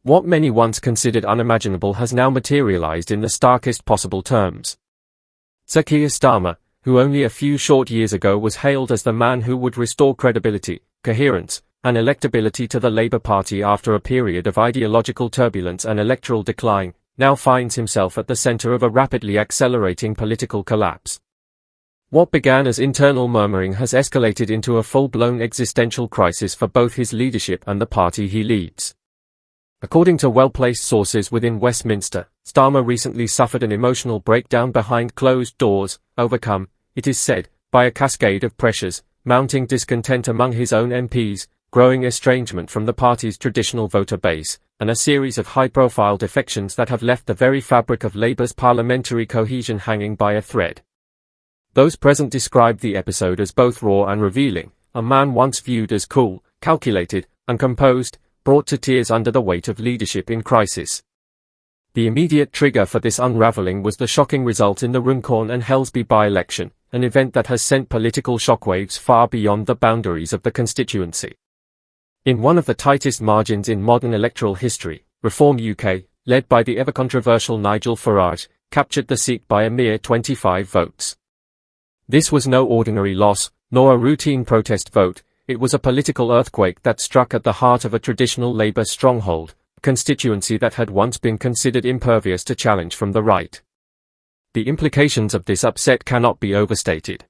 What many once considered unimaginable has now materialized in the starkest possible terms. Sir Keir Starmer, who only a few short years ago was hailed as the man who would restore credibility, coherence, and electability to the Labour Party after a period of ideological turbulence and electoral decline, now finds himself at the centre of a rapidly accelerating political collapse. What began as internal murmuring has escalated into a full-blown existential crisis for both his leadership and the party he leads. According to well-placed sources within Westminster, Starmer recently suffered an emotional breakdown behind closed doors, overcome, it is said, by a cascade of pressures, mounting discontent among his own MPs, growing estrangement from the party's traditional voter base, and a series of high-profile defections that have left the very fabric of Labour's parliamentary cohesion hanging by a thread. Those present described the episode as both raw and revealing. A man once viewed as cool, calculated, and composed, brought to tears under the weight of leadership in crisis. The immediate trigger for this unravelling was the shocking result in the Runcorn and Hellsby by-election, an event that has sent political shockwaves far beyond the boundaries of the constituency. In one of the tightest margins in modern electoral history, Reform UK, led by the ever-controversial Nigel Farage, captured the seat by a mere 25 votes. This was no ordinary loss, nor a routine protest vote. It was a political earthquake that struck at the heart of a traditional Labour stronghold, a constituency that had once been considered impervious to challenge from the right. The implications of this upset cannot be overstated.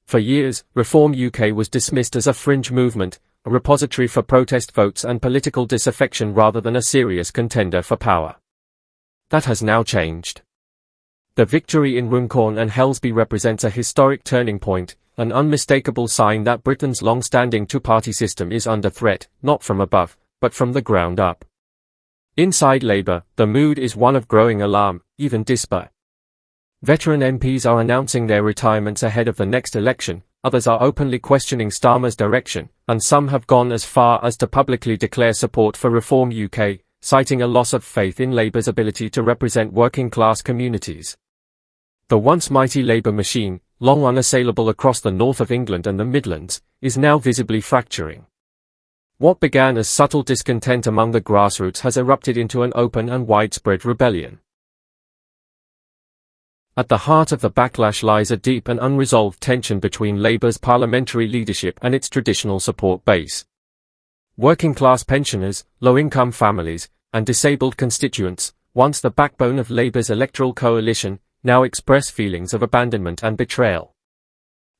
For years, Reform UK was dismissed as a fringe movement, a repository for protest votes and political disaffection rather than a serious contender for power. That has now changed. The victory in Runcorn and Hellsby represents a historic turning point, an unmistakable sign that Britain's long-standing two-party system is under threat, not from above, but from the ground up. Inside Labour, the mood is one of growing alarm, even despair. Veteran MPs are announcing their retirements ahead of the next election, others are openly questioning Starmer's direction, and some have gone as far as to publicly declare support for Reform UK, citing a loss of faith in Labour's ability to represent working-class communities. The once mighty Labour machine, long unassailable across the north of England and the Midlands, is now visibly fracturing. What began as subtle discontent among the grassroots has erupted into an open and widespread rebellion. At the heart of the backlash lies a deep and unresolved tension between Labour's parliamentary leadership and its traditional support base. Working-class pensioners, low-income families, and disabled constituents, once the backbone of Labour's electoral coalition, now express feelings of abandonment and betrayal.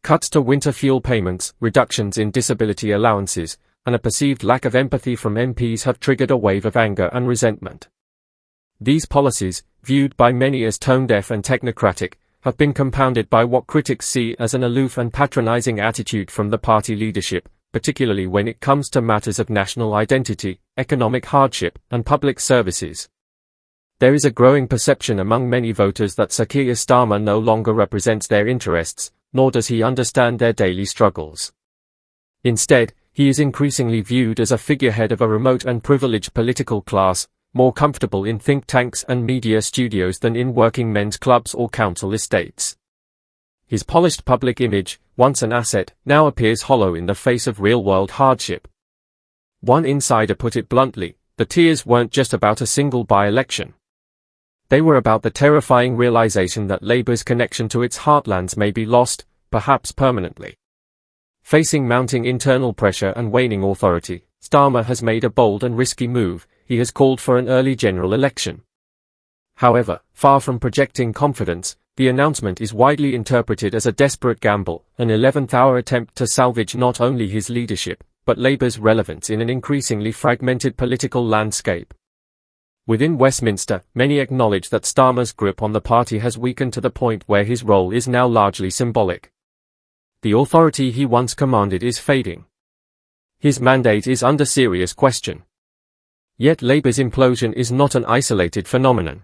Cuts to winter fuel payments, reductions in disability allowances, and a perceived lack of empathy from MPs have triggered a wave of anger and resentment. These policies, viewed by many as tone-deaf and technocratic, have been compounded by what critics see as an aloof and patronizing attitude from the party leadership, particularly when it comes to matters of national identity, economic hardship, and public services. There is a growing perception among many voters that Sir Keir Starmer no longer represents their interests, nor does he understand their daily struggles. Instead, he is increasingly viewed as a figurehead of a remote and privileged political class, more comfortable in think tanks and media studios than in working men's clubs or council estates. His polished public image, once an asset, now appears hollow in the face of real-world hardship. One insider put it bluntly, the tears weren't just about a single by-election. They were about the terrifying realization that Labour's connection to its heartlands may be lost, perhaps permanently. Facing mounting internal pressure and waning authority, Starmer has made a bold and risky move. He has called for an early general election. However, far from projecting confidence, the announcement is widely interpreted as a desperate gamble, an 11th-hour attempt to salvage not only his leadership, but Labour's relevance in an increasingly fragmented political landscape. Within Westminster, many acknowledge that Starmer's grip on the party has weakened to the point where his role is now largely symbolic. The authority he once commanded is fading. His mandate is under serious question. Yet Labour's implosion is not an isolated phenomenon.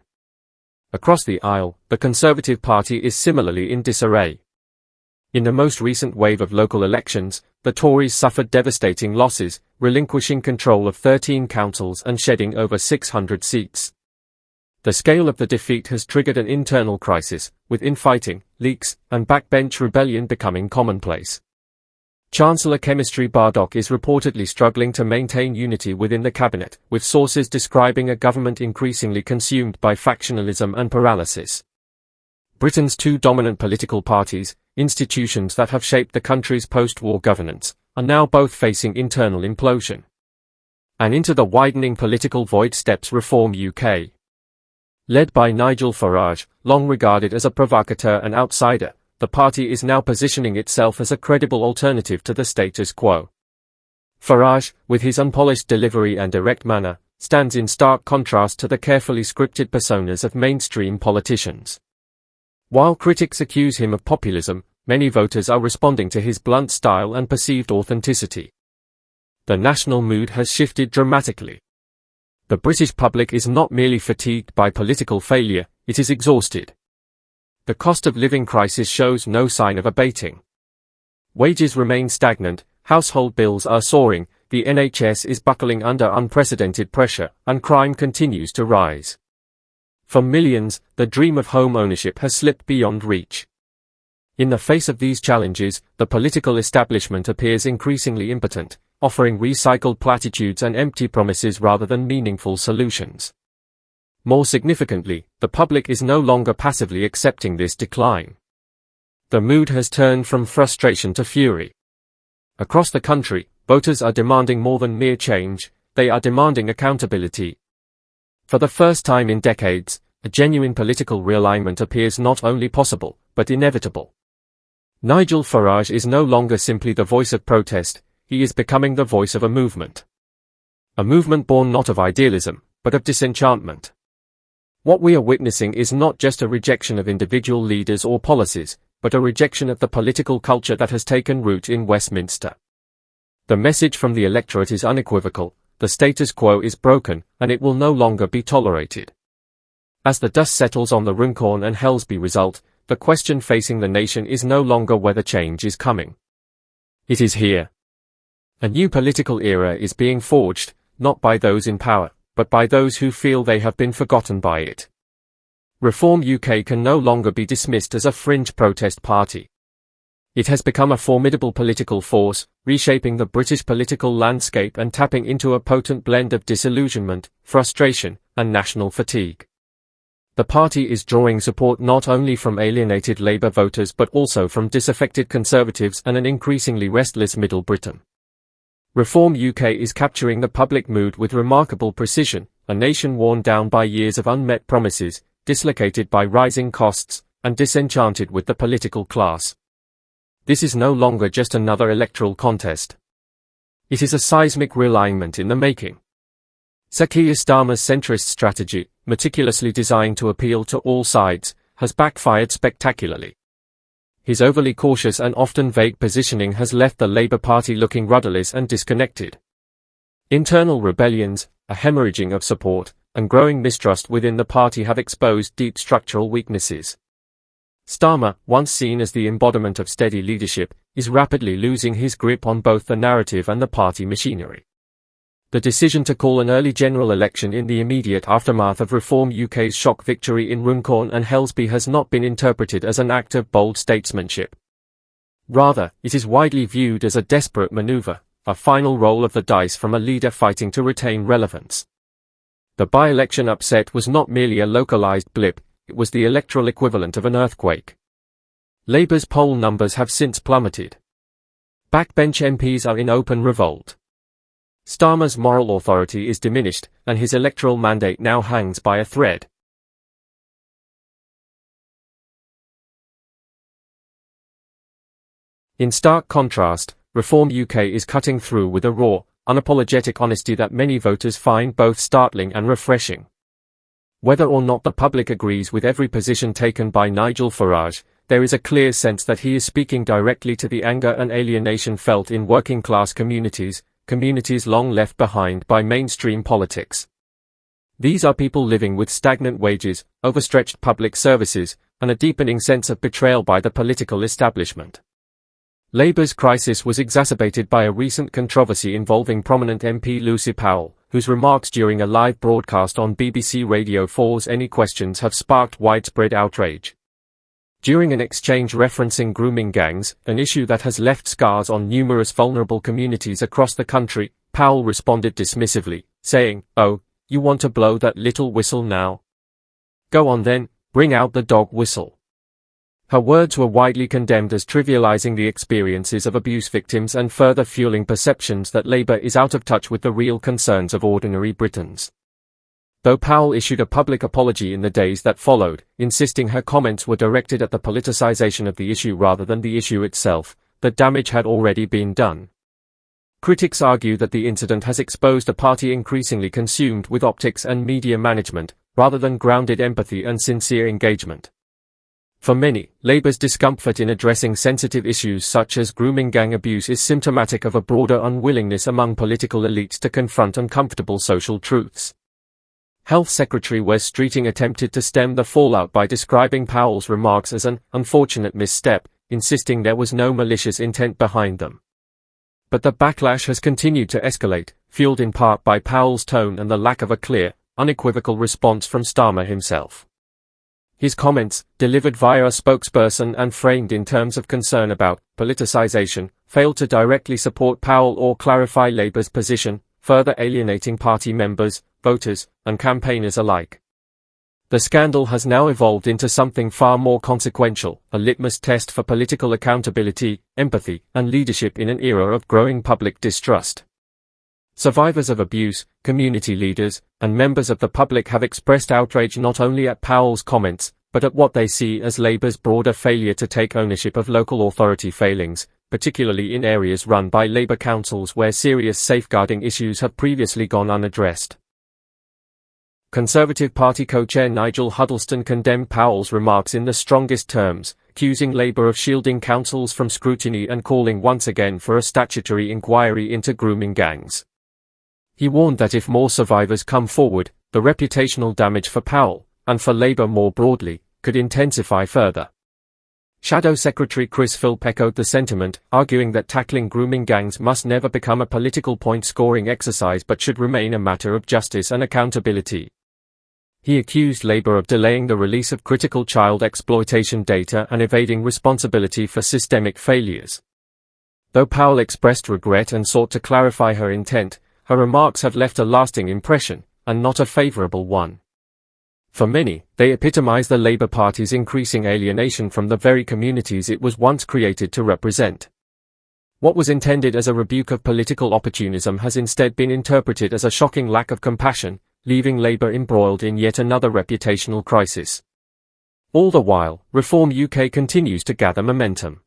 Across the aisle, the Conservative Party is similarly in disarray. In the most recent wave of local elections, the Tories suffered devastating losses, relinquishing control of 13 councils and shedding over 600 seats. The scale of the defeat has triggered an internal crisis, with infighting, leaks, and backbench rebellion becoming commonplace. Chancellor Chemistry Bardock is reportedly struggling to maintain unity within the cabinet, with sources describing a government increasingly consumed by factionalism and paralysis. Britain's two dominant political parties, institutions that have shaped the country's post-war governance, are now both facing internal implosion. And into the widening political void steps Reform UK. Led by Nigel Farage, long regarded as a provocateur and outsider, the party is now positioning itself as a credible alternative to the status quo. Farage, with his unpolished delivery and direct manner, stands in stark contrast to the carefully scripted personas of mainstream politicians. While critics accuse him of populism, many voters are responding to his blunt style and perceived authenticity. The national mood has shifted dramatically. The British public is not merely fatigued by political failure, it is exhausted. The cost of living crisis shows no sign of abating. Wages remain stagnant, household bills are soaring, the NHS is buckling under unprecedented pressure, and crime continues to rise. For millions, the dream of home ownership has slipped beyond reach. In the face of these challenges, the political establishment appears increasingly impotent, offering recycled platitudes and empty promises rather than meaningful solutions. More significantly, the public is no longer passively accepting this decline. The mood has turned from frustration to fury. Across the country, voters are demanding more than mere change, they are demanding accountability. For the first time in decades, a genuine political realignment appears not only possible, but inevitable. Nigel Farage is no longer simply the voice of protest, he is becoming the voice of a movement. A movement born not of idealism, but of disenchantment. What we are witnessing is not just a rejection of individual leaders or policies, but a rejection of the political culture that has taken root in Westminster. The message from the electorate is unequivocal, the status quo is broken, and it will no longer be tolerated. As the dust settles on the Runcorn and Hellsby result, the question facing the nation is no longer whether change is coming. It is here. A new political era is being forged, not by those in power, but by those who feel they have been forgotten by it. Reform UK can no longer be dismissed as a fringe protest party. It has become a formidable political force, reshaping the British political landscape and tapping into a potent blend of disillusionment, frustration, and national fatigue. The party is drawing support not only from alienated Labour voters but also from disaffected Conservatives and an increasingly restless Middle Britain. Reform UK is capturing the public mood with remarkable precision, a nation worn down by years of unmet promises, dislocated by rising costs, and disenchanted with the political class. This is no longer just another electoral contest. It is a seismic realignment in the making. Sir Keir Starmer's centrist strategy, meticulously designed to appeal to all sides, has backfired spectacularly. His overly cautious and often vague positioning has left the Labour Party looking rudderless and disconnected. Internal rebellions, a hemorrhaging of support, and growing mistrust within the party have exposed deep structural weaknesses. Starmer, once seen as the embodiment of steady leadership, is rapidly losing his grip on both the narrative and the party machinery. The decision to call an early general election in the immediate aftermath of Reform UK's shock victory in Runcorn and Hellsby has not been interpreted as an act of bold statesmanship. Rather, it is widely viewed as a desperate manoeuvre, a final roll of the dice from a leader fighting to retain relevance. The by-election upset was not merely a localised blip, it was the electoral equivalent of an earthquake. Labour's poll numbers have since plummeted. Backbench MPs are in open revolt. Starmer's moral authority is diminished, and his electoral mandate now hangs by a thread. In stark contrast, Reform UK is cutting through with a raw, unapologetic honesty that many voters find both startling and refreshing. Whether or not the public agrees with every position taken by Nigel Farage, there is a clear sense that he is speaking directly to the anger and alienation felt in working-class communities long left behind by mainstream politics. These are people living with stagnant wages, overstretched public services, and a deepening sense of betrayal by the political establishment. Labour's crisis was exacerbated by a recent controversy involving prominent MP Lucy Powell, whose remarks during a live broadcast on BBC Radio 4's Any Questions have sparked widespread outrage. During an exchange referencing grooming gangs, an issue that has left scars on numerous vulnerable communities across the country, Powell responded dismissively, saying, "Oh, you want to blow that little whistle now? Go on then, bring out the dog whistle." Her words were widely condemned as trivializing the experiences of abuse victims and further fueling perceptions that Labour is out of touch with the real concerns of ordinary Britons. Though Powell issued a public apology in the days that followed, insisting her comments were directed at the politicisation of the issue rather than the issue itself, the damage had already been done. Critics argue that the incident has exposed a party increasingly consumed with optics and media management, rather than grounded empathy and sincere engagement. For many, Labour's discomfort in addressing sensitive issues such as grooming gang abuse is symptomatic of a broader unwillingness among political elites to confront uncomfortable social truths. Health Secretary Wes Streeting attempted to stem the fallout by describing Powell's remarks as an unfortunate misstep, insisting there was no malicious intent behind them. But the backlash has continued to escalate, fueled in part by Powell's tone and the lack of a clear, unequivocal response from Starmer himself. His comments, delivered via a spokesperson and framed in terms of concern about politicisation, failed to directly support Powell or clarify Labour's position, further alienating party members, voters, and campaigners alike. The scandal has now evolved into something far more consequential, a litmus test for political accountability, empathy, and leadership in an era of growing public distrust. Survivors of abuse, community leaders, and members of the public have expressed outrage not only at Powell's comments, but at what they see as Labour's broader failure to take ownership of local authority failings, particularly in areas run by Labour councils where serious safeguarding issues have previously gone unaddressed. Conservative Party co-chair Nigel Huddleston condemned Powell's remarks in the strongest terms, accusing Labour of shielding councils from scrutiny and calling once again for a statutory inquiry into grooming gangs. He warned that if more survivors come forward, the reputational damage for Powell, and for Labour more broadly, could intensify further. Shadow Secretary Chris Philp echoed the sentiment, arguing that tackling grooming gangs must never become a political point-scoring exercise but should remain a matter of justice and accountability. He accused Labour of delaying the release of critical child exploitation data and evading responsibility for systemic failures. Though Powell expressed regret and sought to clarify her intent, her remarks have left a lasting impression, and not a favourable one. For many, they epitomise the Labour Party's increasing alienation from the very communities it was once created to represent. What was intended as a rebuke of political opportunism has instead been interpreted as a shocking lack of compassion, leaving Labour embroiled in yet another reputational crisis. All the while, Reform UK continues to gather momentum.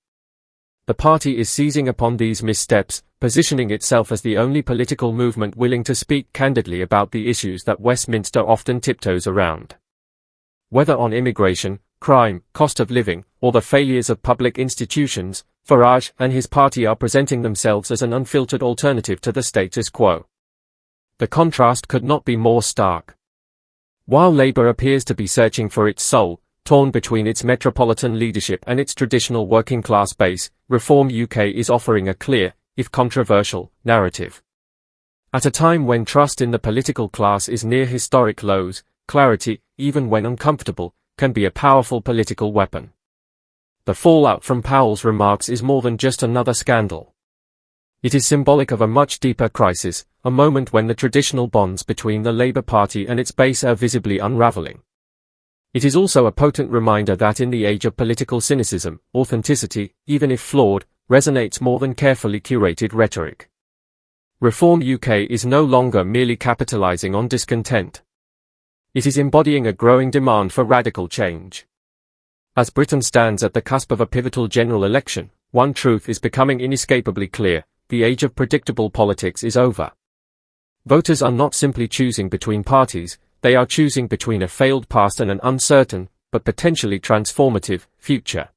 The party is seizing upon these missteps, positioning itself as the only political movement willing to speak candidly about the issues that Westminster often tiptoes around. Whether on immigration, crime, cost of living, or the failures of public institutions, Farage and his party are presenting themselves as an unfiltered alternative to the status quo. The contrast could not be more stark. While Labour appears to be searching for its soul, torn between its metropolitan leadership and its traditional working-class base, Reform UK is offering a clear, if controversial, narrative. At a time when trust in the political class is near historic lows, clarity, even when uncomfortable, can be a powerful political weapon. The fallout from Powell's remarks is more than just another scandal. It is symbolic of a much deeper crisis, a moment when the traditional bonds between the Labour Party and its base are visibly unravelling. It is also a potent reminder that in the age of political cynicism, authenticity, even if flawed, resonates more than carefully curated rhetoric. Reform UK is no longer merely capitalising on discontent. It is embodying a growing demand for radical change. As Britain stands at the cusp of a pivotal general election, one truth is becoming inescapably clear: the age of predictable politics is over. Voters are not simply choosing between parties, they are choosing between a failed past and an uncertain, but potentially transformative, future.